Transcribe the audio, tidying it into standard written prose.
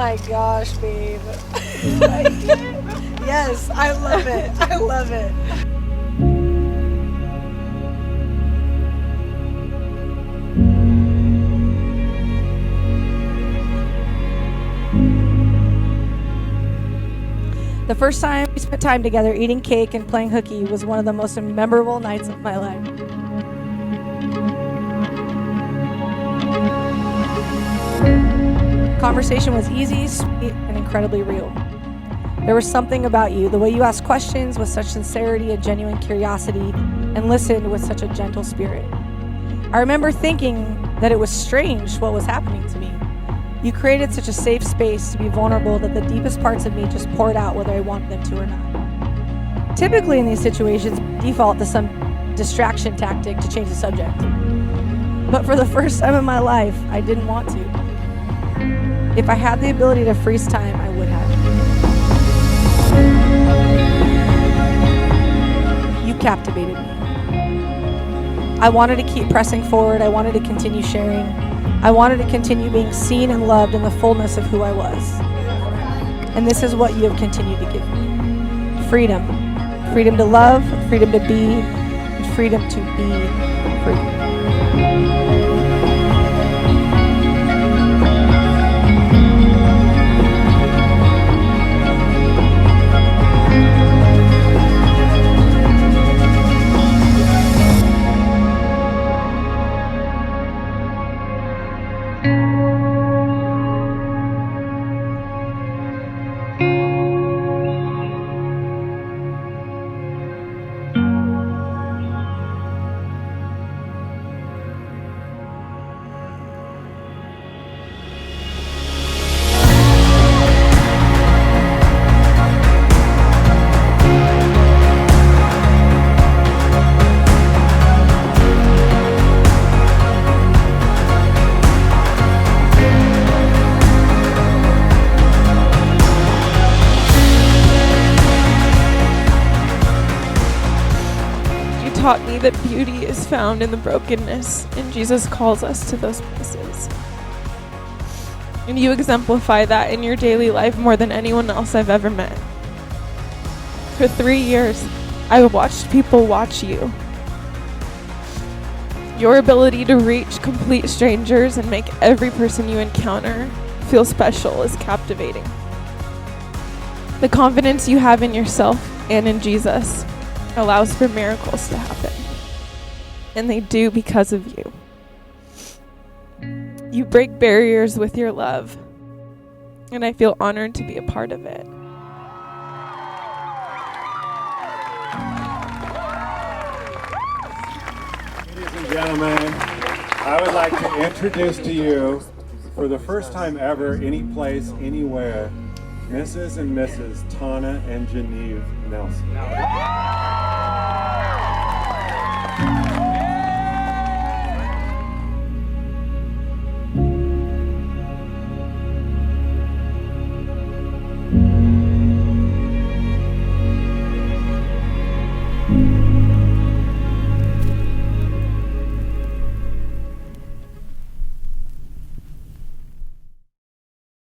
my gosh, babe. Yes, I love it. I love it. The first time we spent time together eating cake and playing hooky was one of the most memorable nights of my life. Conversation was easy, sweet, and incredibly real. There was something about you, the way you asked questions with such sincerity and genuine curiosity and listened with such a gentle spirit. I remember thinking that it was strange what was happening to me. You created such a safe space to be vulnerable that the deepest parts of me just poured out whether I wanted them to or not. Typically in these situations, default to some distraction tactic to change the subject. But for the first time in my life, I didn't want to. If I had the ability to freeze time, I would have. You captivated me. I wanted to keep pressing forward. I wanted to continue sharing. I wanted to continue being seen and loved in the fullness of who I was. And this is what you have continued to give me. Freedom. Freedom to love, freedom to be, and freedom to be free. Taught me that beauty is found in the brokenness, and Jesus calls us to those places. And you exemplify that in your daily life more than anyone else I've ever met. For 3 years, I watched people watch you. Your ability to reach complete strangers and make every person you encounter feel special is captivating. The confidence you have in yourself and in Jesus allows for miracles to happen. And they do because of you. You break barriers with your love. And I feel honored to be a part of it. Ladies and gentlemen, I would like to introduce to you, for the first time ever, any place, anywhere, Mrs. and Mrs. Tana and Genevieve Nelson.